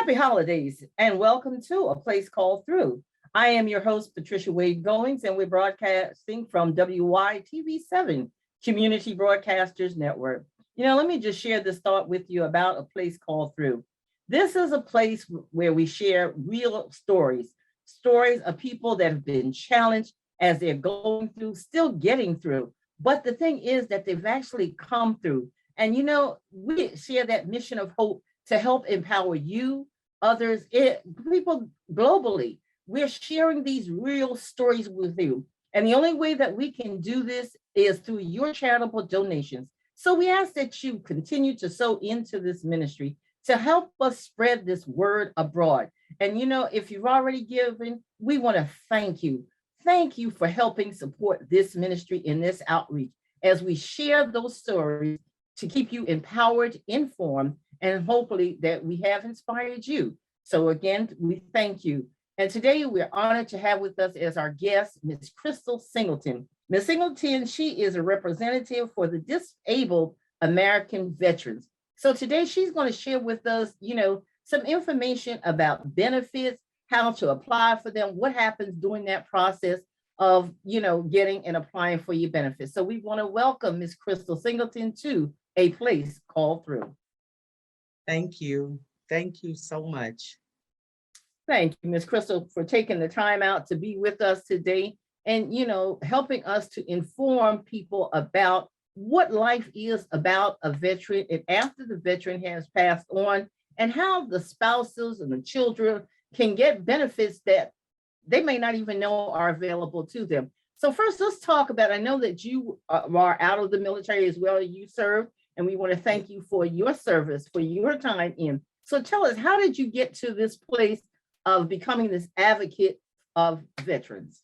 Happy holidays and welcome to A Place Called Through. I am your host, Patricia Wade Goings, and we're broadcasting from WYTV7, Community Broadcasters Network. Let me just share this thought with you about A Place Called Through. This is a place where we share real stories of people that have been challenged as they're going through, still getting through. But the thing is that they've actually come through. And we share that mission of hope to help empower you, others, people globally. We're sharing these real stories with you. And the only way that we can do this is through your charitable donations. So we ask that you continue to sow into this ministry to help us spread this word abroad. And if you've already given, we want to thank you. Thank you for helping support this ministry in this outreach as we share those stories to keep you empowered, informed, and hopefully that we have inspired you. So again, we thank you. And today we're honored to have with us as our guest, Ms. Krystal Singleton. Ms. Singleton, she is a representative for the disabled American veterans. So today she's going to share with us, some information about benefits, how to apply for them, what happens during that process of, getting and applying for your benefits. So we want to welcome Ms. Krystal Singleton to A Place Called Through. Thank you. Thank you so much. Thank you, Ms. Krystal, for taking the time out to be with us today and, helping us to inform people about what life is about a veteran and after the veteran has passed on, and how the spouses and the children can get benefits that they may not even know are available to them. So first, let's talk about, I know that you are out of the military as well, you served, and we want to thank you for your service, for your time in. So tell us, how did you get to this place of becoming this advocate of veterans?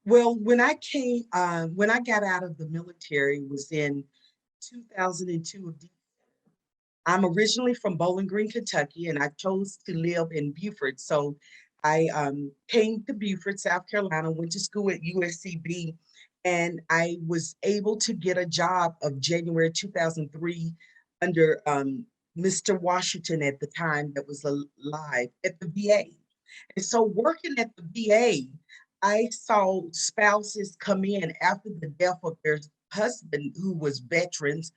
Well, when I got out of the military was in 2002. I'm originally from Bowling Green, Kentucky, and I chose to live in Beaufort. So I came to Beaufort, South Carolina, went to school at USCB, and I was able to get a job of January 2003 under Mr. Washington at the time that was alive at the VA. And so working at the VA, I saw spouses come in after the death of their husband who was veterans,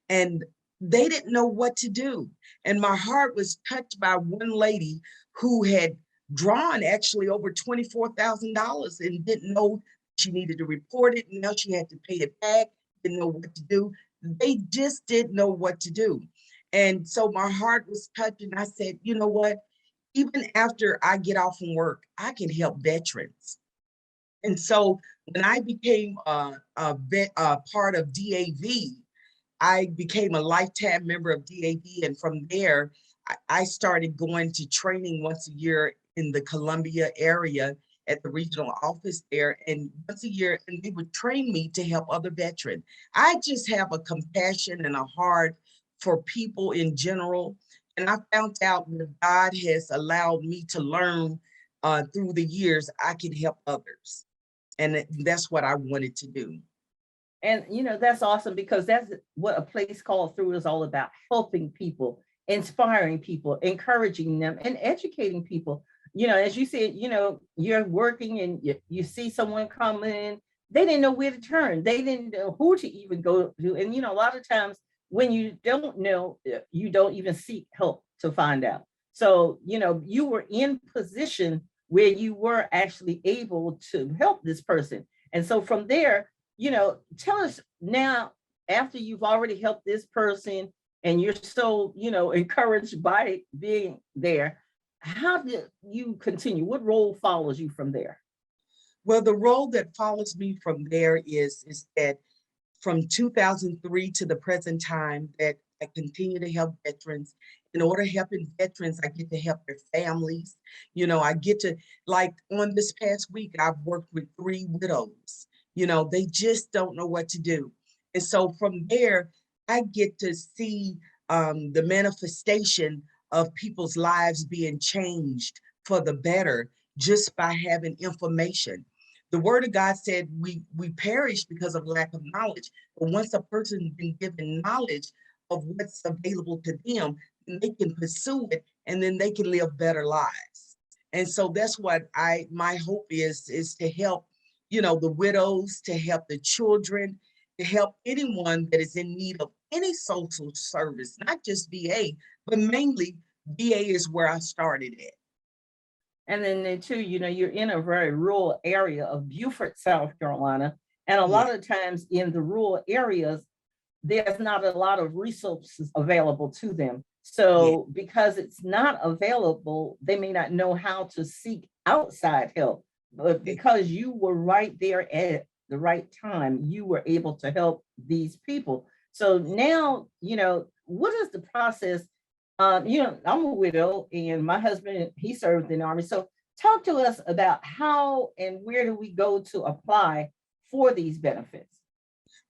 and they didn't know what to do. And my heart was touched by one lady who had drawn actually over $24,000 and didn't know she needed to report it. And now she had to pay it back, didn't know what to do. They just didn't know what to do. And so my heart was touched, and I said, you know what? Even after I get off from work, I can help veterans. And so when I became a part of DAV, I became a lifetime member of DAV. And from there, I started going to training once a year in the Columbia area at the regional office there. And once a year, and they would train me to help other veterans. I just have a compassion and a heart for people in general. And I found out that God has allowed me to learn through the years, I can help others. And that's what I wanted to do. And, that's awesome, because that's what A Place Called Through is all about: helping people, inspiring people, encouraging them, and educating people. As you said, you're working and you see someone come in, they didn't know where to turn. They didn't know who to even go to. And, a lot of times when you don't know, you don't even seek help to find out. So, you were in position where you were actually able to help this person. And so from there, tell us now, after you've already helped this person and you're so, encouraged by being there, how did you continue? What role follows you from there? Well, the role that follows me from there is that from 2003 to the present time that I continue to help veterans. In order to helping veterans, I get to help their families. I get to, like on this past week, I've worked with 3 widows. They just don't know what to do. And so from there, I get to see the manifestation of people's lives being changed for the better just by having information. The word of God said we perish because of lack of knowledge. But once a person's been given knowledge of what's available to them, they can pursue it and then they can live better lives. And so that's what my hope is to help, the widows, to help the children, to help anyone that is in need of any social service, not just VA, but mainly VA is where I started at. And then too, you're in a very rural area of Beaufort, South Carolina. And a Yeah, lot of times in the rural areas, there's not a lot of resources available to them. yeah, So because it's not available, they may not know how to seek outside help. But yeah. because you were right there at the right time, you were able to help these people. So now, what is the process? I'm a widow and my husband, he served in the Army. So talk to us about how and where do we go to apply for these benefits?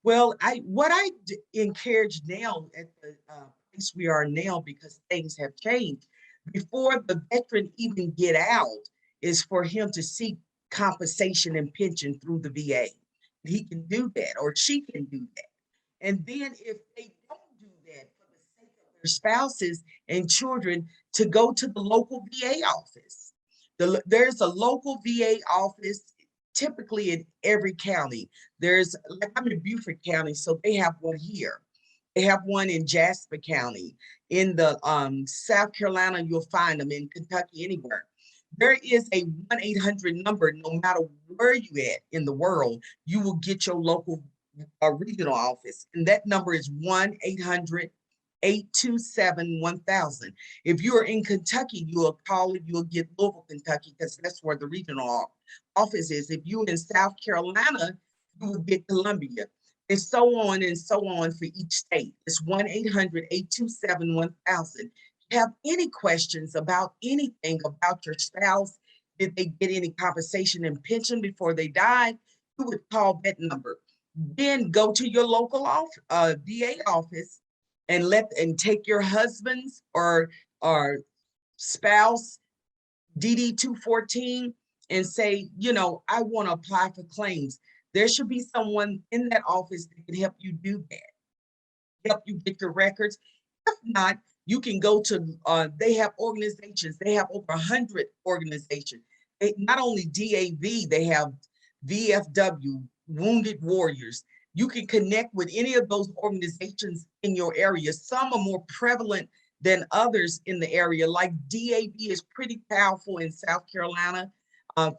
Well, encourage now at the place we are now, because things have changed. Before the veteran even get out, is for him to seek compensation and pension through the VA. He can do that, or she can do that. And then if they don't do that, for the sake of their spouses and children, to go to the local VA office. There's a local VA office typically in every county. Like I'm in Beaufort County, so they have one here. They have one in Jasper County. In the South Carolina, you'll find them. In Kentucky, anywhere. There is a 1-800 number. No matter where you at in the world, you will get your local regional office. And that number is 1-800-827-1000. If you are in Kentucky, you'll call it, you'll get Louisville, Kentucky, because that's where the regional office is. If you're in South Carolina, you will get Columbia, and so on for each state. It's 1-800-827-1000. Have any questions about anything about your spouse? Did they get any compensation and pension before they died? You would call that number. Then go to your local VA office and take your husband's or spouse DD 214 and say, I want to apply for claims. There should be someone in that office that can help you do that, help you get your records. If not, you can go to, they have organizations, they have over 100 organizations. Not only DAV, they have VFW, Wounded Warriors. You can connect with any of those organizations in your area. Some are more prevalent than others in the area. Like DAV is pretty powerful in South Carolina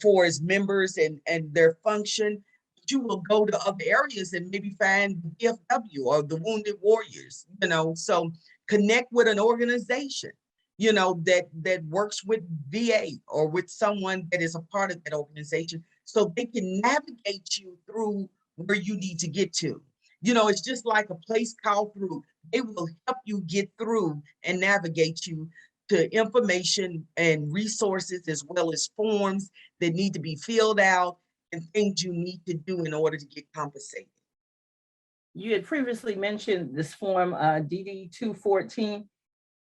for its members and their function. But you will go to other areas and maybe find the VFW or the Wounded Warriors, so connect with an organization, that works with VA or with someone that is a part of that organization, so they can navigate you through where you need to get to. It's just like a place called through. They will help you get through and navigate you to information and resources, as well as forms that need to be filled out and things you need to do in order to get compensated. You had previously mentioned this form DD 214.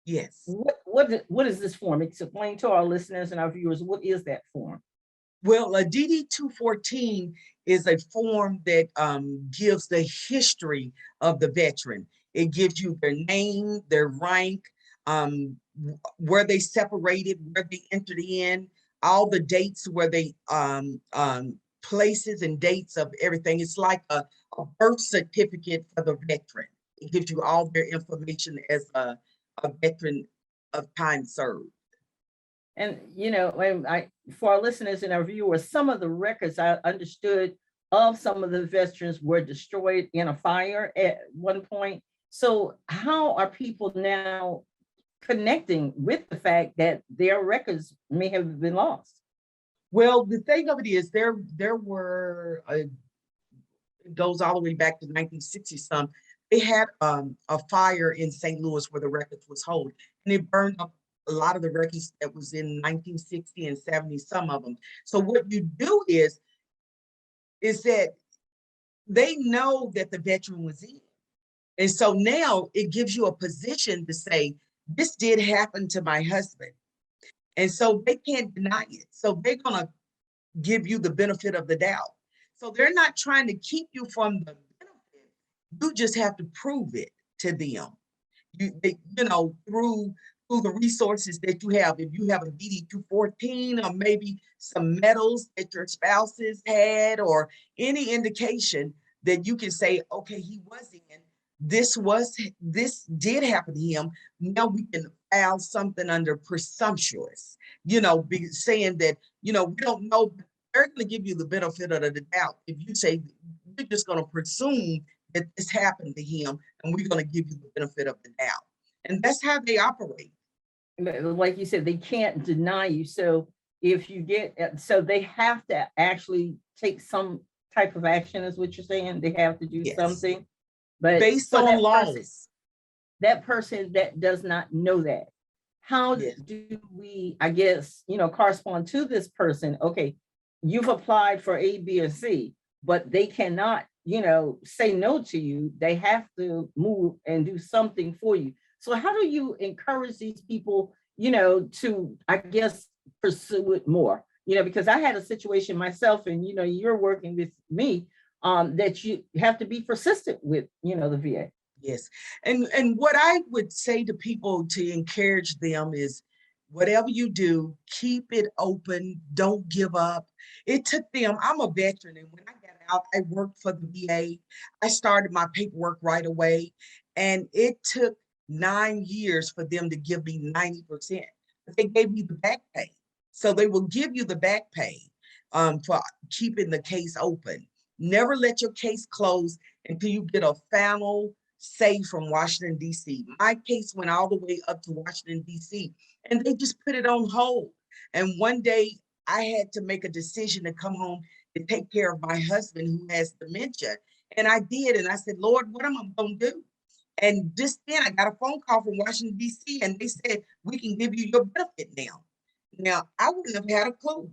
Yes. What is this form? Explain to our listeners and our viewers, what is that form? Well, a DD 214 is a form that gives the history of the veteran. It gives you their name, their rank, where they separated, where they entered in, all the dates where they places and dates of everything. It's like a birth certificate for the veteran. It gives you all their information as a veteran of time served. And for our listeners and our viewers, some of the records I understood of some of the veterans were destroyed in a fire at one point. So how are people now connecting with the fact that their records may have been lost? Well, the thing of it is, there were it goes all the way back to 1960 some. They had a fire in St. Louis where the records was held, and it burned up a lot of the records that was in 1960 and 70, some of them. So what you do is that they know that the veteran was in. And so now it gives you a position to say, this did happen to my husband. And so they can't deny it. So they're going to give you the benefit of the doubt. So they're not trying to keep you from the benefit. You just have to prove it to them. Through through the resources that you have. If you have a DD-214 or maybe some medals that your spouses had or any indication that you can say, okay, he was in, this did happen to him. Now we can file something under presumptuous, saying that, we don't know, they're going to give you the benefit of the doubt. If you say, we're just going to presume that this happened to him and we're going to give you the benefit of the doubt. And that's how they operate. Like you said, they can't deny you. So if you so they have to actually take some type of action, is what you're saying? They have to do something. But based on laws. That person that does not know that, how do we, I guess, correspond to this person? Okay, you've applied for A, B, or C, but they cannot, say no to you. They have to move and do something for you. So how do you encourage these people, to, I guess, pursue it more? Because I had a situation myself, and, you're working with me, that you have to be persistent with, the VA. Yes. And what I would say to people to encourage them is, whatever you do, keep it open. Don't give up. It took them, I'm a veteran, and when I got out, I worked for the VA. I started my paperwork right away, and it took 9 years for them to give me 90%. But they gave me the back pay. So they will give you the back pay for keeping the case open. Never let your case close until you get a final say from Washington, D.C. My case went all the way up to Washington, D.C., and they just put it on hold. And one day I had to make a decision to come home to take care of my husband who has dementia. And I did. And I said, Lord, what am I going to do? And just then I got a phone call from Washington, D.C., and they said, we can give you your benefit now. Now, I wouldn't have had a clue,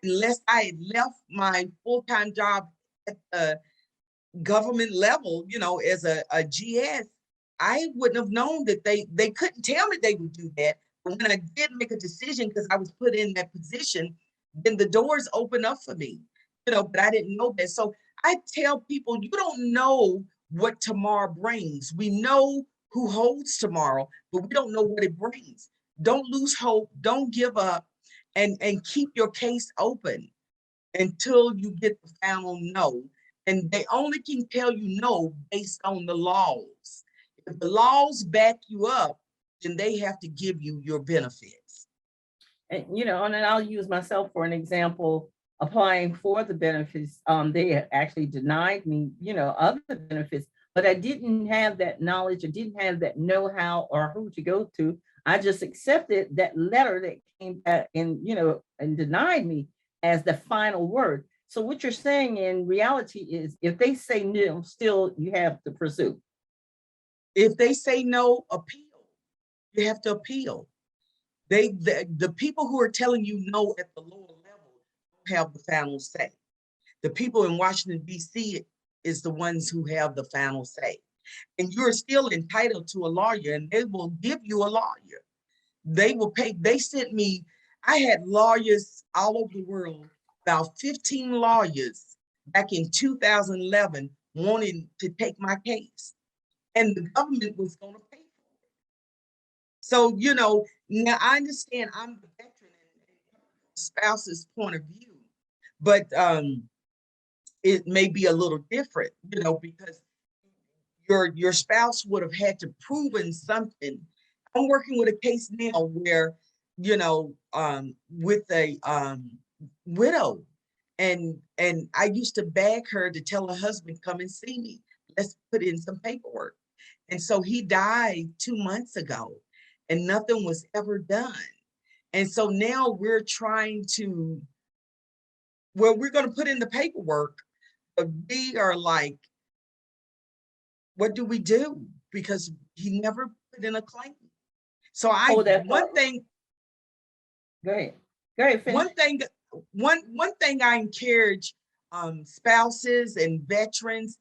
unless I had left my full-time job at the government level, as a GS, I wouldn't have known that they couldn't tell me they would do that. But when I did make a decision, because I was put in that position, then the doors opened up for me, but I didn't know that. So I tell people, you don't know what tomorrow brings. We know who holds tomorrow, but we don't know what it brings. Don't lose hope. Don't give up, and keep your case open until you get the final no. And they only can tell you no based on the laws. If the laws back you up, then they have to give you your benefits. And, and I'll use myself for an example. Applying for the benefits, they actually denied me, other benefits, but I didn't have that knowledge. I didn't have that know-how or who to go to. I just accepted that letter that came back and, and denied me as the final word. So what you're saying in reality is, if they say no, still you have to pursue. If they say no, appeal. You have to appeal. The people who are telling you no at the lower level have the final say. The people in Washington, D.C. is the ones who have the final say. And you're still entitled to a lawyer, and they will give you a lawyer. They will pay. They sent me, I had lawyers all over the world, about 15 lawyers back in 2011 wanting to take my case. And the government was going to pay for it. So, now I understand I'm the veteran and spouse's point of view, but it may be a little different, because your spouse would have had to proven something. I'm working with a case now where, with a widow, and I used to beg her to tell her husband, come and see me. Let's put in some paperwork. And so he died 2 months ago, and nothing was ever done. And so now we're trying to, we're going to put in the paperwork, but we are like, what do we do? Because he never put in a claim. So one thing. Go ahead. Finish. One thing I encourage spouses and veterans.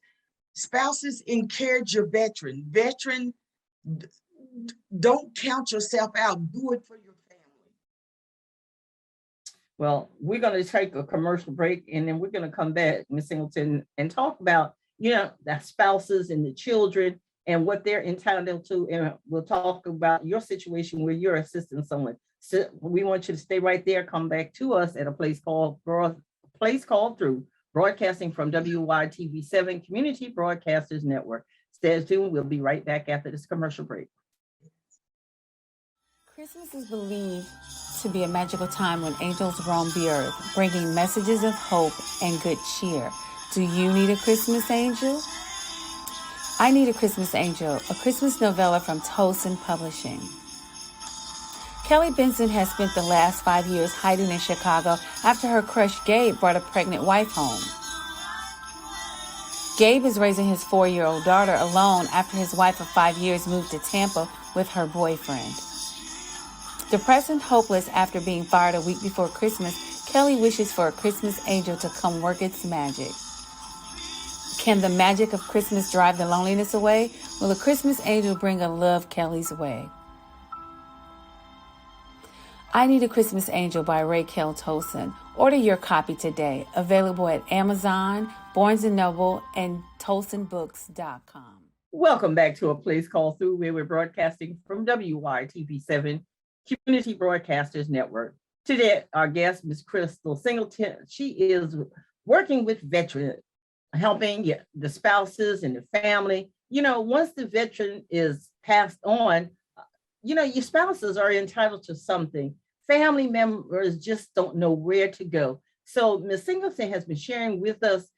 Spouses, encourage your veteran. Veteran, don't count yourself out. Do it for your family. Well, we're going to take a commercial break, and then we're going to come back, Ms. Singleton, and talk about, the spouses and the children, and what they're entitled to. And we'll talk about your situation where you're assisting someone. So we want you to stay right there. Come back to us at a place called Through, broadcasting from WYTV7 Community Broadcasters Network. Stay tuned. We'll be right back after this commercial break. Christmas is believed to be a magical time when angels roam the earth, bringing messages of hope and good cheer. Do you need a Christmas angel? I Need a Christmas Angel, a Christmas novella from Tolson Publishing. Kelly Benson has spent the last 5 years hiding in Chicago after her crush Gabe brought a pregnant wife home. Gabe is raising his 4-year-old daughter alone after his wife of 5 years moved to Tampa with her boyfriend. Depressed and hopeless after being fired a week before Christmas, Kelly wishes for a Christmas angel to come work its magic. Can the magic of Christmas drive the loneliness away? Will a Christmas angel bring a love Kelly's way? I Need a Christmas Angel by Raquel Tolson. Order your copy today. Available at Amazon, Barnes & Noble, and TolsonBooks.com. Welcome back to A Place Called Through, where we're broadcasting from WYTV7 Community Broadcasters Network. Today, our guest, Ms. Krystal Singleton, she is working with veterans, helping the spouses and the family. Once the veteran is passed on, your spouses are entitled to something. Family members just don't know where to go. So Ms. Singleton has been sharing with us,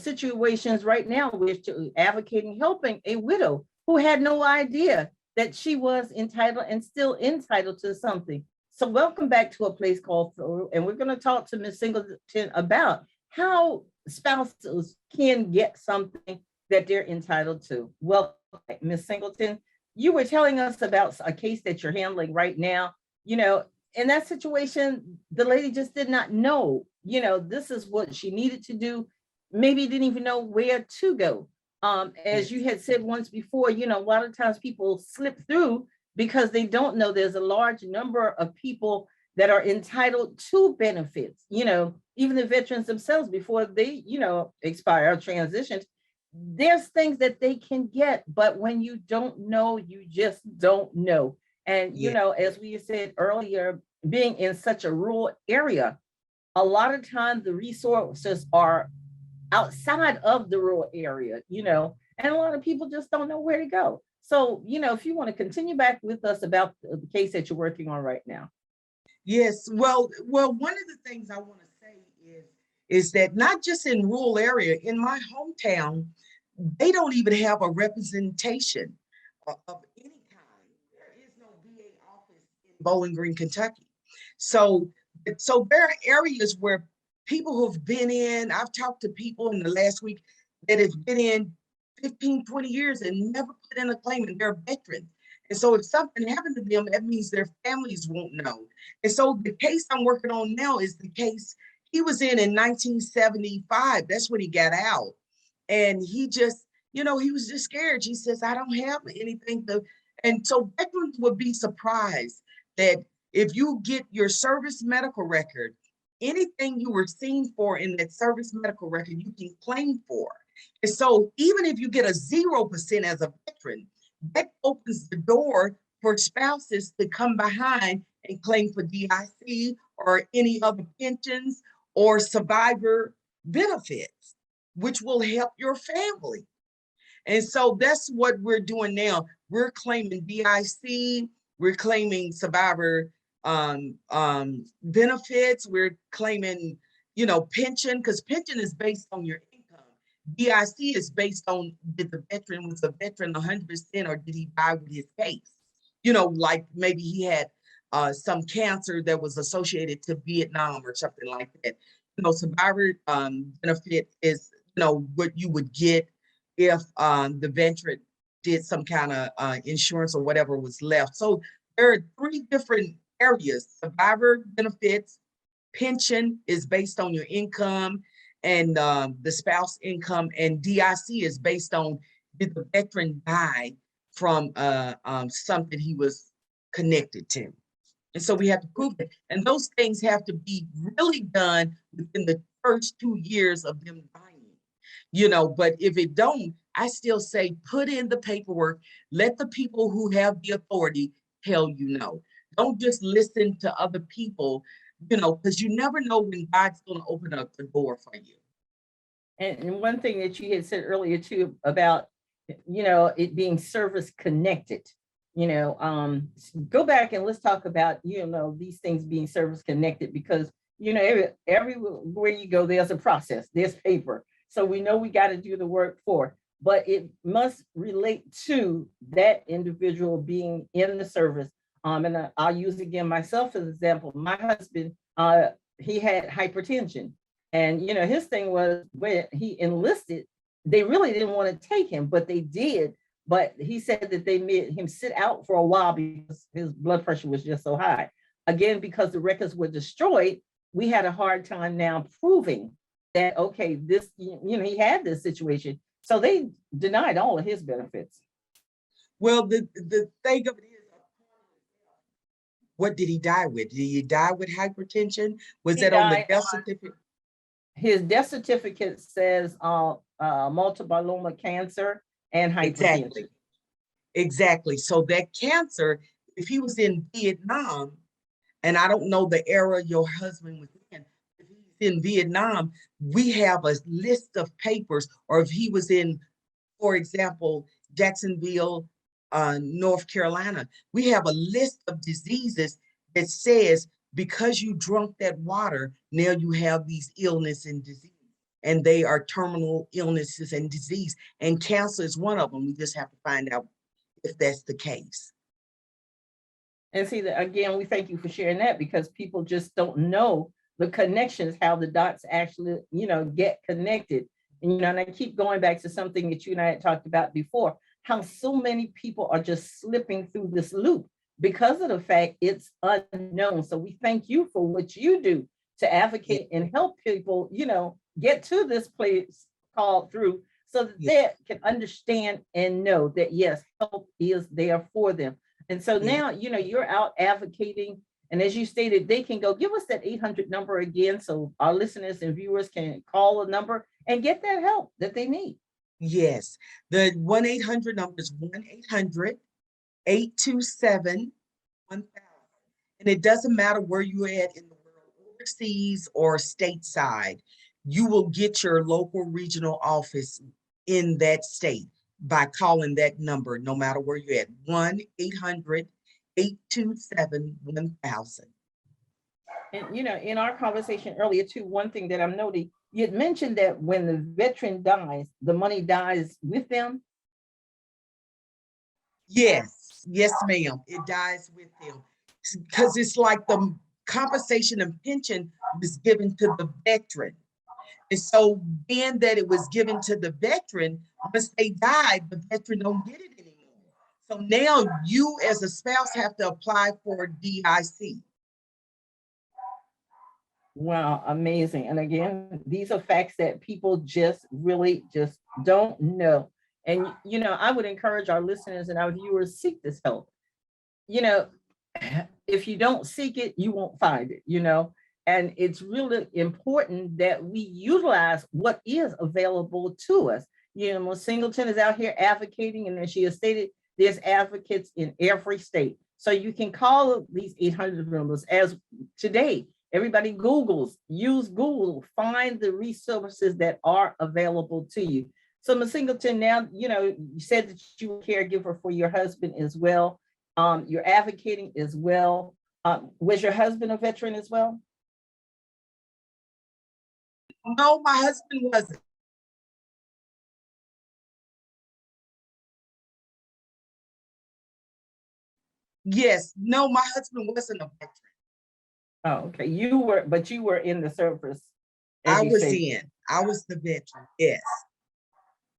situations right now where she's advocating, helping a widow who had no idea that she was entitled and still entitled to something. So welcome back to A Place Called Through, and we're going to talk to Ms. Singleton about how spouses can get something that they're entitled to. Well, Ms. Singleton, you were telling us about a case that you're handling right now. In that situation, the lady just did not know, this is what she needed to do. Maybe didn't even know where to go. As you had said once before, a lot of times people slip through because they don't know there's a large number of people that are entitled to benefits. Even the veterans themselves, before they, expire or transition, there's things that they can get, but when you don't know, you just don't know. And, as we said earlier, being in such a rural area, a lot of times the resources are outside of the rural area, and a lot of people just don't know where to go. So, if you want to continue back with us about the case that you're working on right now. Yes, well, one of the things I want to say is that not just in rural area, in my hometown, they don't even have a representation of any kind. There is no VA office in Bowling Green, Kentucky. So there are areas where people who've been in, I've talked to people in the last week that have been in 15, 20 years and never put in a claim, and they're veterans. And so if something happened to them, that means their families won't know. And so the case I'm working on now is the case he was in 1975. That's when he got out. And he just, he was just scared. He says, I don't have anything to, and so veterans would be surprised that if you get your service medical record, anything you were seen for in that service medical record, you can claim for. And so even if you get a 0% as a veteran, that opens the door for spouses to come behind and claim for DIC or any other pensions or survivor benefits, which will help your family. And so that's what we're doing now. We're claiming DIC, we're claiming survivor benefits, we're claiming, pension, because pension is based on your income. DIC is based on, did the veteran, was the veteran 100% or did he die with his case? Like maybe he had some cancer that was associated to Vietnam or something like that. Survivor benefit is, what you would get if the veteran did some kind of insurance or whatever was left. So there are 3 different areas. Survivor benefits, pension is based on your income and the spouse income, and DIC is based on, did the veteran die from something he was connected to. And so we have to prove it. And those things have to be really done within the first 2 years of them dying. But if it don't, I still say, put in the paperwork, let the people who have the authority tell you no. Don't just listen to other people, because you never know when God's going to open up the door for you. And one thing that you had said earlier too about, it being service connected, go back and let's talk about, these things being service connected, because, everywhere you go, there's a process, there's paper. So we know we got to do the work but it must relate to that individual being in the service. And I'll use again myself as an example. My husband, he had hypertension. And, his thing was when he enlisted, they really didn't want to take him, but they did. But he said that they made him sit out for a while because his blood pressure was just so high. Again, because the records were destroyed, we had a hard time now proving that, okay, this, he had this situation. So they denied all of his benefits. Well, the thing of it is, what did he die with? Did he die with hypertension? Was that on the death certificate? His death certificate says multiple myeloma cancer and hypertension. Exactly. So that cancer, if he was in Vietnam, and I don't know the era your husband was in, if he's in Vietnam, we have a list of papers, or if he was in, for example, Jacksonville, North Carolina, we have a list of diseases that says, because you drunk that water, now you have these illness and disease, and they are terminal illnesses and disease, and cancer is one of them. We just have to find out if that's the case. And see that again, we thank you for sharing that, because people just don't know the connections, how the dots actually, get connected. And, and I keep going back to something that you and I had talked about before, how so many people are just slipping through this loop because of the fact it's unknown. So we thank you for what you do to advocate and help people, get to this place called through, so that they can understand and know that, yes, help is there for them. And so now, you're out advocating. And as you stated, they can go give us that 800 number again, so our listeners and viewers can call a number and get that help that they need. Yes, the 1-800 number is 1-800-827-1000. And it doesn't matter where you're at in the world, overseas or stateside, you will get your local regional office in that state by calling that number, no matter where you're at, 1-800-827-1000. And, in our conversation earlier too, one thing that I'm noting, you had mentioned that when the veteran dies, the money dies with them. Yes, ma'am. It dies with them, because it's like the compensation and pension was given to the veteran. And so being that it was given to the veteran, once they died, the veteran don't get it anymore. So now you as a spouse have to apply for DIC. Wow, amazing. And again, these are facts that people just really just don't know. And, I would encourage our listeners and our viewers, seek this help. If you don't seek it, you won't find it, and it's really important that we utilize what is available to us. Ms. Singleton is out here advocating, and as she has stated, there's advocates in every state. So you can call these 800 numbers. As today, everybody use Google, find the resources that are available to you. So Ms. Singleton, now, you said that you were a caregiver for your husband as well. You're advocating as well. Was your husband a veteran as well? No, my husband wasn't. Yes, no, my husband wasn't a veteran. Oh, okay. You were in the service. I was the veteran, yes.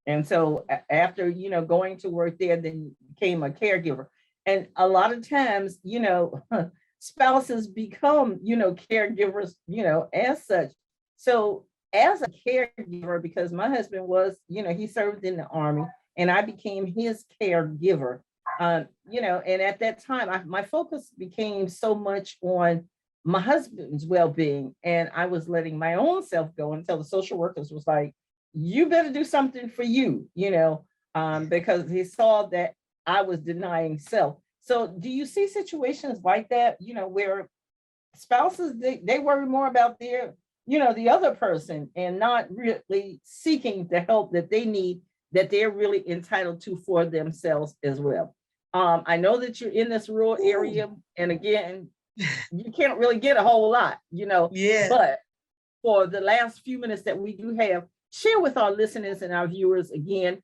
And so after, going to work there, then you became a caregiver. And a lot of times, spouses become, caregivers, as such. So as a caregiver, because my husband was, he served in the Army, and I became his caregiver, and at that time, my focus became so much on my husband's well-being, and I was letting my own self go until the social workers was like, you better do something for you, because he saw that I was denying self. So do you see situations like that, where spouses, they worry more about their, the other person and not really seeking the help that they need, that they're really entitled to for themselves as well. I know that you're in this rural area, and again, you can't really get a whole lot, Yeah. but for the last few minutes that we do have, share with our listeners and our viewers again,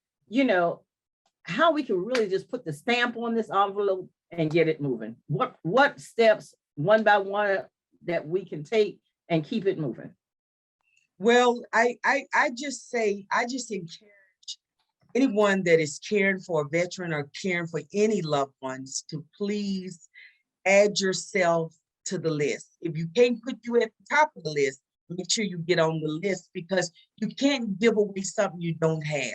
how we can really just put the stamp on this envelope and get it moving. What steps, one by one, that we can take and keep it moving? Well, I just encourage anyone that is caring for a veteran or caring for any loved ones to please add yourself to the list. If you can't put you at the top of the list, make sure you get on the list, because you can't give away something you don't have.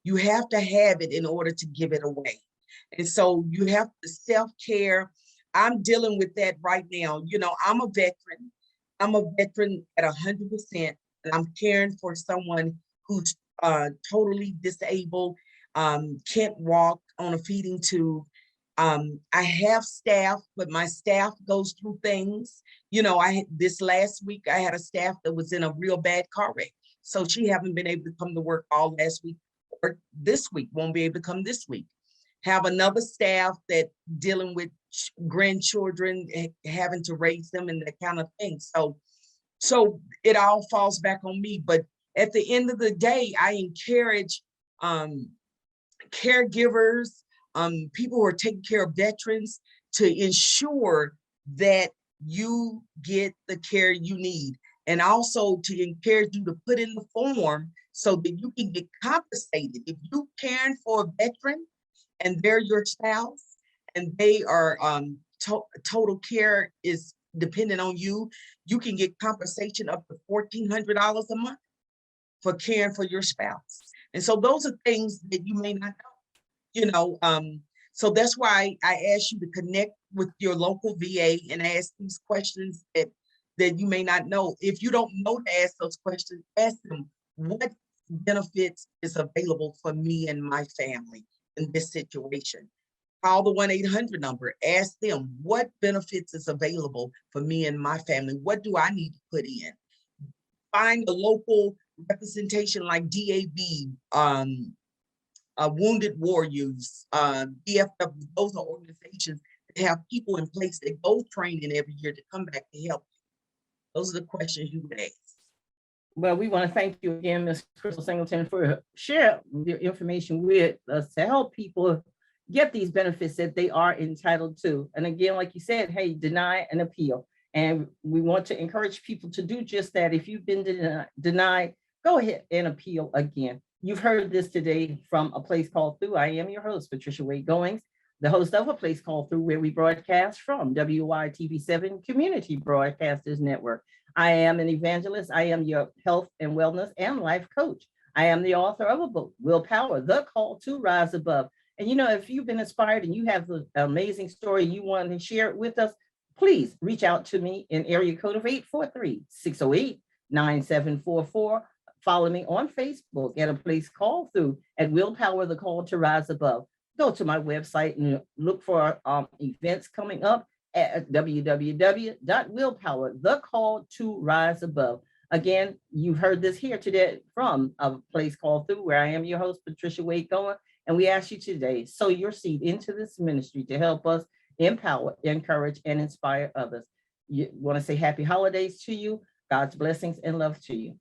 You have to have it in order to give it away. And so you have to self-care. I'm dealing with that right now. I'm a veteran. I'm a veteran at 100%, and I'm caring for someone who's totally disabled, can't walk on a feeding tube. I have staff, but my staff goes through things. This last week, I had a staff that was in a real bad car wreck. So she haven't been able to come to work all last week, or this week, won't be able to come this week. Have another staff that dealing with grandchildren, having to raise them and that kind of thing. So it all falls back on me. But at the end of the day, I encourage caregivers, people who are taking care of veterans, to ensure that you get the care you need, and also to encourage you to put in the form so that you can get compensated. If you're caring for a veteran and they're your spouse and they are total care is dependent on you, you can get compensation up to $1,400 a month for caring for your spouse. And so those are things that you may not know, so that's why I ask you to connect with your local VA and ask these questions that you may not know. If you don't know to ask those questions, ask them, what benefits is available for me and my family in this situation? Call the 1-800 number, ask them, what benefits is available for me and my family? What do I need to put in? Find a local representation like DAB, Wounded Warriors, DFW. Those are organizations that have people in place that go training every year to come back to help you. Those are the questions you would ask. Well, we want to thank you again, Ms. Krystal Singleton, for sharing your information with us to help people get these benefits that they are entitled to. And again, like you said, hey, deny and appeal. And we want to encourage people to do just that. If you've been denied, go ahead and appeal again. You've heard this today from A Place Called Through. I am your host, Patricia Wade Goings, the host of A Place Called Through, where we broadcast from WYTV7 Community Broadcasters Network. I am an evangelist. I am your health and wellness and life coach. I am the author of a book, Willpower, The Call to Rise Above. And if you've been inspired and you have an amazing story, you want to share it with us, please reach out to me in area code of 843-608-9744. Follow me on Facebook at A Place Called Through, at Willpower, The Call to Rise Above. Go to my website and look for events coming up at www.willpower, The Call to Rise Above. Again, you've heard this here today from A Place Called Through, where I am your host, Patricia Wade Goings, and we ask you today, sow your seed into this ministry to help us empower, encourage, and inspire others. You want to say happy holidays to you, God's blessings and love to you.